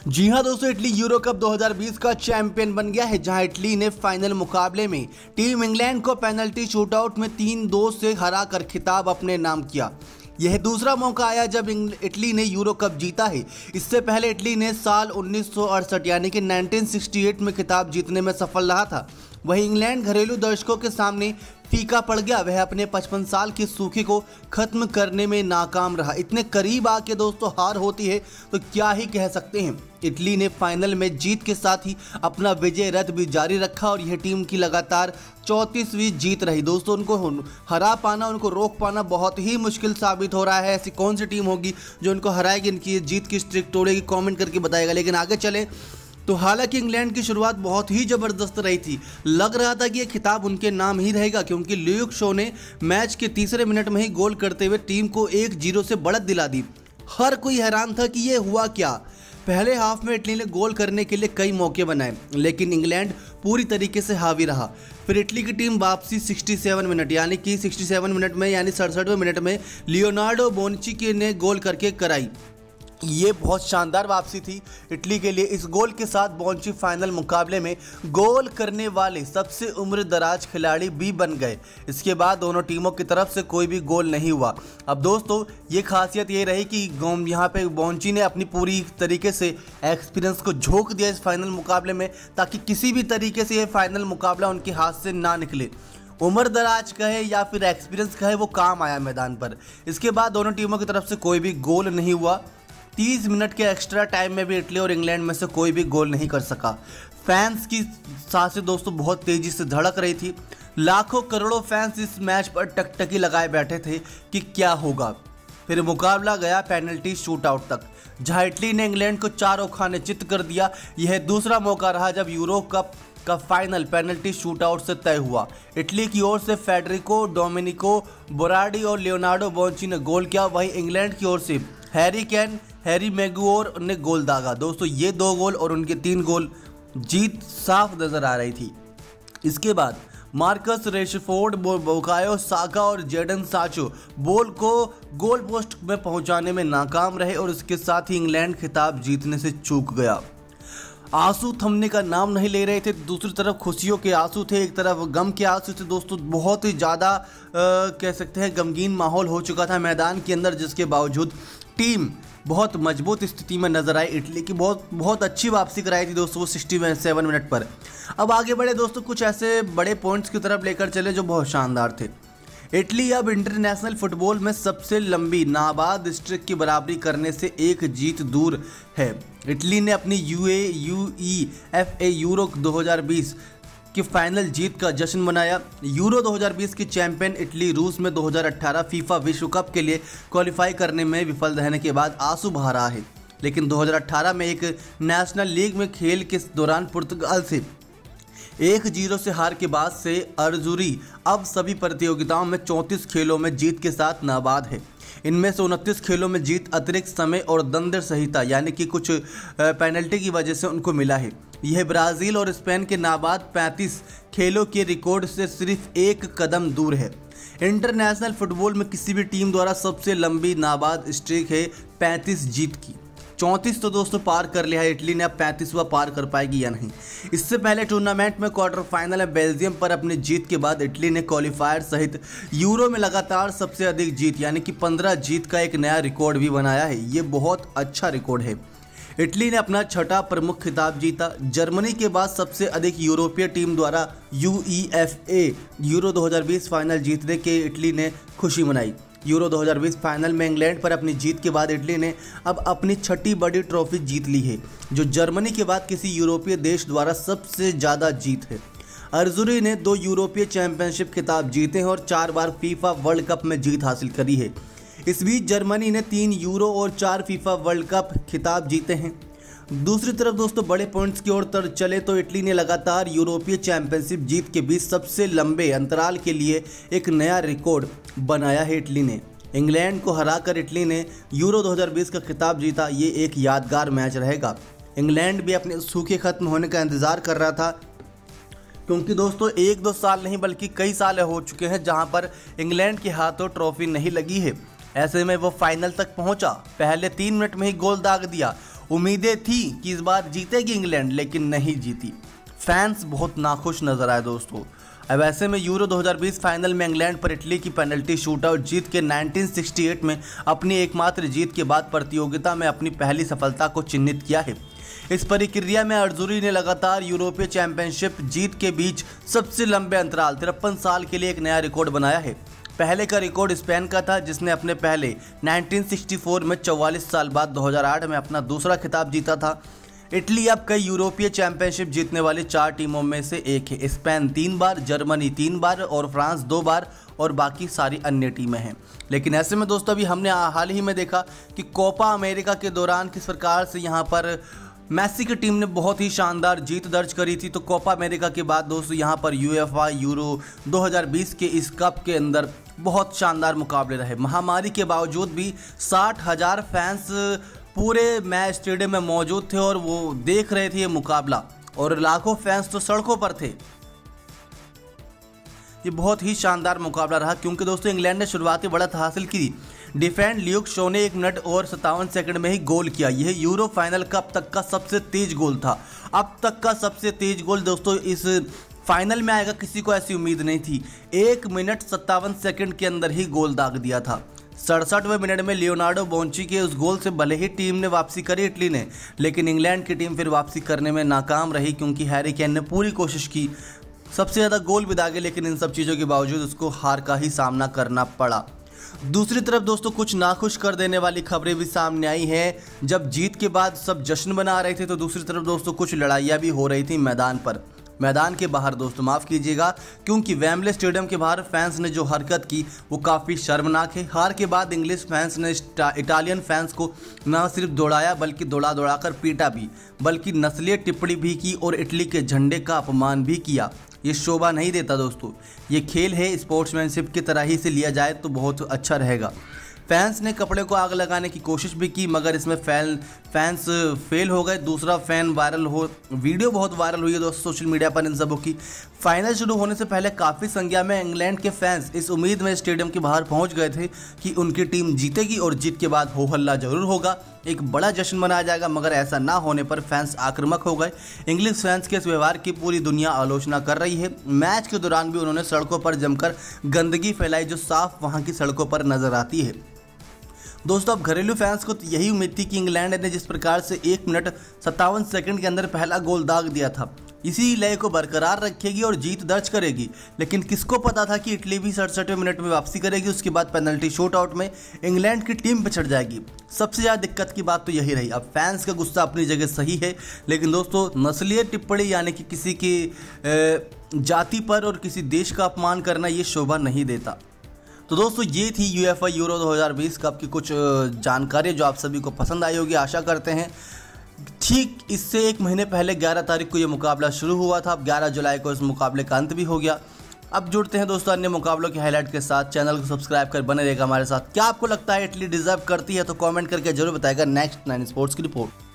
जी हां दोस्तों, Italy euro cup 2020 का चैंपियन बन गया है, जहां इटली ने फाइनल मुकाबले में टीम इंग्लैंड को पेनल्टी शूटआउट में 3-2 से हराकर खिताब अपने नाम किया। यह दूसरा मौका आया जब इटली ने यूरो कप जीता है। इससे पहले इटली ने साल 1968 यानी कि 1968 में खिताब जीतने में सफल रहा था। वहीं इंग्लैंड घरेलू दर्शकों के सामने फीका पड़ गया। वह अपने 55 साल की सूखी को खत्म करने में नाकाम रहा। इतने करीब आके दोस्तों हार होती है तो क्या ही कह सकते हैं। इटली ने फाइनल में जीत के साथ ही अपना विजय रथ भी जारी रखा और यह टीम की लगातार 34वीं जीत रही। दोस्तों, उनको हरा पाना, उनको रोक पाना बहुत ही मुश्किल साबित हो रहा है। ऐसी कौन सी टीम होगी जो उनको हराएगी, इनकी जीत की स्ट्रिक तोड़ेगी, कमेंट करके बताएगा। लेकिन आगे चले तो हालांकि इंग्लैंड की शुरुआत बहुत ही ज़बरदस्त रही थी। लग रहा था कि यह खिताब उनके नाम ही रहेगा, क्योंकि ल्यूक शो ने मैच के तीसरे मिनट में ही गोल करते हुए टीम को 1-0 से बढ़त दिला दी। हर कोई हैरान था कि यह हुआ क्या। पहले हाफ में इटली ने गोल करने के लिए कई मौके बनाए, लेकिन इंग्लैंड पूरी तरीके से हावी रहा। फिर इटली की टीम वापसी 67 मिनट यानी कि 67 मिनट में यानी 67वें मिनट में लियोनार्डो बोनुच्ची ने गोल करके कराई। ये बहुत शानदार वापसी थी इटली के लिए। इस गोल के साथ बोनुच्ची फाइनल मुकाबले में गोल करने वाले सबसे उम्र दराज खिलाड़ी भी बन गए। इसके बाद दोनों टीमों की तरफ से कोई भी गोल नहीं हुआ। अब दोस्तों, ये खासियत ये रही कि यहाँ पे बोनुच्ची ने अपनी पूरी तरीके से एक्सपीरियंस को झोंक दिया इस फाइनल मुकाबले में, ताकि किसी भी तरीके से ये फाइनल मुकाबला उनके हाथ से ना निकले। उम्र दराज कहे या फिर एक्सपीरियंस कहे, वो काम आया मैदान पर। इसके बाद दोनों टीमों की तरफ से कोई भी गोल नहीं हुआ। 30 मिनट के एक्स्ट्रा टाइम में भी इटली और इंग्लैंड में से कोई भी गोल नहीं कर सका। फैंस की सांसें दोस्तों बहुत तेजी से धड़क रही थी। लाखों करोड़ों फैंस इस मैच पर टकटकी लगाए बैठे थे कि क्या होगा। फिर मुकाबला गया पेनल्टी शूटआउट तक, जहां इटली ने इंग्लैंड को चारों खाने चित कर दिया। यह दूसरा मौका रहा जब यूरो कप का फाइनल पेनल्टी शूटआउट से तय हुआ। इटली की ओर से फेडरिको डोमिनिको बोराडी और लियोनार्डो बोनुच्ची ने गोल किया। वहीं इंग्लैंड की ओर से हैरी मैगुओर ने गोल दागा। दोस्तों, ये 2 गोल और उनके 3 गोल, जीत साफ नजर आ रही थी। इसके बाद मार्कस रेशफोर्ड, बुकायो साका और जेडन सांचो बॉल को गोल पोस्ट में पहुंचाने में नाकाम रहे और इसके साथ ही इंग्लैंड खिताब जीतने से चूक गया। आंसू थमने का नाम नहीं ले रहे थे। दूसरी तरफ खुशियों के आंसू थे, एक तरफ गम के आंसू थे। दोस्तों, बहुत ही ज़्यादा कह सकते हैं गमगीन माहौल हो चुका था मैदान के अंदर, जिसके बावजूद टीम बहुत मजबूत स्थिति में नजर आई। इटली की बहुत अच्छी वापसी कराई थी दोस्तों 67 मिनट पर। अब आगे बढ़े दोस्तों, कुछ ऐसे बड़े पॉइंट्स की तरफ लेकर चले जो बहुत शानदार थे। इटली अब इंटरनेशनल फुटबॉल में सबसे लंबी नाबाद स्ट्रिक की बराबरी करने से एक जीत दूर है। इटली ने अपनी UEFA यूरो 2020 की फाइनल जीत का जश्न मनाया। यूरो 2020 की चैंपियन इटली रूस में 2018 फीफा विश्व कप के लिए क्वालिफाई करने में विफल रहने के बाद आंसू बहा रहा है। लेकिन 2018 में एक नेशनल लीग में खेल के दौरान पुर्तगाल से 1-0 से हार के बाद से अर्जुरी अब सभी प्रतियोगिताओं में 34 खेलों में जीत के साथ नाबाद है। इनमें से 29 खेलों में जीत अतिरिक्त समय और दंड संहिता यानी कि कुछ पेनल्टी की वजह से उनको मिला है। यह ब्राज़ील और स्पेन के नाबाद 35 खेलों के रिकॉर्ड से सिर्फ 1 कदम दूर है। इंटरनेशनल फुटबॉल में किसी भी टीम द्वारा सबसे लंबी नाबाद स्ट्रीक है 35 जीत की। 34 तो दोस्तों पार कर लिया है इटली ने, अब 35वां पार कर पाएगी या नहीं। इससे पहले टूर्नामेंट में क्वार्टर फाइनल में बेल्जियम पर अपनी जीत के बाद इटली ने क्वालिफायर सहित यूरो में लगातार सबसे अधिक जीत यानी कि 15 जीत का एक नया रिकॉर्ड भी बनाया है। ये बहुत अच्छा रिकॉर्ड है। इटली ने अपना 6ठा प्रमुख खिताब जीता। जर्मनी के बाद सबसे अधिक यूरोपीय टीम द्वारा UEFA यूरो 2020 फाइनल जीतने के इटली ने खुशी मनाई। यूरो 2020 फाइनल में इंग्लैंड पर अपनी जीत के बाद इटली ने अब अपनी 6ठी बड़ी ट्रॉफी जीत ली है, जो जर्मनी के बाद किसी यूरोपीय देश द्वारा सबसे ज़्यादा जीत है। अर्जुरी ने 2 यूरोपीय चैंपियनशिप खिताब जीते हैं और 4 बार फीफा वर्ल्ड कप में जीत हासिल करी है। इस बीच जर्मनी ने 3 यूरो और 4 फीफा वर्ल्ड कप खिताब जीते हैं। दूसरी तरफ दोस्तों, बड़े पॉइंट्स की ओर चले तो इटली ने लगातार यूरोपीय चैंपियनशिप जीत के बीच सबसे लंबे अंतराल के लिए एक नया रिकॉर्ड बनाया है। इटली ने इंग्लैंड को हराकर इटली ने यूरो 2020 का खिताब जीता। ये एक यादगार मैच रहेगा। इंग्लैंड भी अपने सूखे खत्म होने का इंतज़ार कर रहा था, क्योंकि दोस्तों 1-2 साल नहीं बल्कि कई साल हो चुके हैं जहां पर इंग्लैंड के हाथों ट्रॉफी नहीं लगी है। ऐसे में वो फाइनल तक पहुंचा, पहले 3 मिनट में ही गोल दाग दिया उम्मीदें थी कि इस बार जीतेगी इंग्लैंड, लेकिन नहीं जीती। फैंस बहुत नाखुश नजर आए दोस्तों। अब ऐसे में यूरो 2020 फाइनल में इंग्लैंड पर इटली की पेनल्टी शूटआउट जीत के 1968 में अपनी एकमात्र जीत के बाद प्रतियोगिता में अपनी पहली सफलता को चिन्हित किया है। इस प्रक्रिया में अर्जुरी ने लगातार यूरोपीय चैंपियनशिप जीत के बीच सबसे लंबे अंतराल 53 साल के लिए एक नया रिकॉर्ड बनाया है। पहले का रिकॉर्ड स्पेन का था, जिसने अपने पहले 1964 में 44 साल बाद 2008 में अपना दूसरा खिताब जीता था। इटली अब कई यूरोपीय चैंपियनशिप जीतने वाली 4 टीमों में से एक है। स्पेन 3 बार, जर्मनी 3 बार और फ्रांस 2 बार और बाकी सारी अन्य टीमें हैं। लेकिन ऐसे में दोस्तों अभी हमने हाल ही में देखा कि कोपा अमेरिका के दौरान किस प्रकार से यहाँ पर मेसी की टीम ने बहुत ही शानदार जीत दर्ज करी थी। तो कोपा अमेरिका के बाद दोस्तों यहाँ पर यूएफए यूरो 2020 के इस कप के अंदर बहुत शानदार मुकाबले रहे। महामारी के बावजूद भी 60,000 फैंस पूरे मैच स्टेडियम में मौजूद थे और वो देख रहे थे ये मुकाबला, और लाखों फैंस तो सड़कों पर थे। ये बहुत ही शानदार मुकाबला रहा, क्योंकि दोस्तों इंग्लैंड ने शुरुआती बढ़त हासिल की। डिफेंड ल्यूक शो ने 1 मिनट और 57 सेकंड में ही गोल किया। यह यूरो फाइनल का अब तक का सबसे तेज गोल था। अब तक का सबसे तेज गोल दोस्तों इस फाइनल में आएगा, किसी को ऐसी उम्मीद नहीं थी। 1 मिनट 57 सेकंड के अंदर ही गोल दाग दिया था। 67वें मिनट में लियोनार्डो बोंची के उस गोल से भले ही टीम ने वापसी करी इटली ने, लेकिन इंग्लैंड की टीम फिर वापसी करने में नाकाम रही, क्योंकि हैरी केन ने पूरी कोशिश की, सबसे ज़्यादा गोल भी दागे, लेकिन इन सब चीज़ों के बावजूद उसको हार का ही सामना करना पड़ा। दूसरी तरफ दोस्तों कुछ नाखुश कर देने वाली खबरें भी सामने आई हैं। जब जीत के बाद सब जश्न मना रहे थे, तो दूसरी तरफ दोस्तों कुछ लड़ाइयाँ भी हो रही थी मैदान के बाहर दोस्तों, माफ़ कीजिएगा, क्योंकि वेम्बले स्टेडियम के बाहर फैंस ने जो हरकत की वो काफ़ी शर्मनाक है। हार के बाद इंग्लिश फैंस ने इटालियन फैंस को न सिर्फ दौड़ाया बल्कि दौड़ा कर पीटा भी, बल्कि नस्लीय टिप्पणी भी की और इटली के झंडे का अपमान भी किया। ये शोभा नहीं देता दोस्तों। ये खेल है, स्पोर्ट्समैनशिप की तरह ही से लिया जाए तो बहुत अच्छा रहेगा। फैंस ने कपड़े को आग लगाने की कोशिश भी की, मगर इसमें फैंस फेल हो गए। दूसरा वीडियो बहुत वायरल हुई है दोस्तों सोशल मीडिया पर इन सबों की। फाइनल शुरू होने से पहले काफ़ी संख्या में इंग्लैंड के फैंस इस उम्मीद में स्टेडियम के बाहर पहुंच गए थे कि उनकी टीम जीतेगी और जीत के बाद हो हल्ला जरूर होगा, एक बड़ा जश्न मनाया जाएगा। मगर ऐसा ना होने पर फैंस आक्रामक हो गए। इंग्लिश फैंस के इस व्यवहार की पूरी दुनिया आलोचना कर रही है। मैच के दौरान भी उन्होंने सड़कों पर जमकर गंदगी फैलाई, जो साफ वहाँ की सड़कों पर नजर आती है। दोस्तों अब घरेलू फैंस को यही उम्मीद थी कि इंग्लैंड ने जिस प्रकार से 1 मिनट 57 सेकंड के अंदर पहला गोल दाग दिया था, इसी लय को बरकरार रखेगी और जीत दर्ज करेगी। लेकिन किसको पता था कि इटली भी 67वें मिनट में वापसी करेगी, उसके बाद पेनल्टी शूटआउट में इंग्लैंड की टीम पे चढ़ जाएगी। सबसे ज़्यादा दिक्कत की बात तो यही रही। अब फैंस का गुस्सा अपनी जगह सही है, लेकिन दोस्तों नस्लीय टिप्पणी यानी कि किसी की जाति पर और किसी देश का अपमान करना ये शोभा नहीं देता। तो दोस्तों ये थी यूएफए यूरो 2020 कप की कुछ जानकारी जो आप सभी को पसंद आई होगी, आशा करते हैं। ठीक इससे 1 महीने पहले 11 तारीख को ये मुकाबला शुरू हुआ था। अब 11 जुलाई को इस मुकाबले का अंत भी हो गया। अब जुड़ते हैं दोस्तों अन्य मुकाबलों के हाईलाइट के साथ। चैनल को सब्सक्राइब कर बने रहेगा हमारे साथ। क्या आपको लगता है इटली डिजर्व करती है? तो कमेंट करके जरूर बताएगा। नेक्स्ट 9 स्पोर्ट्स की रिपोर्ट।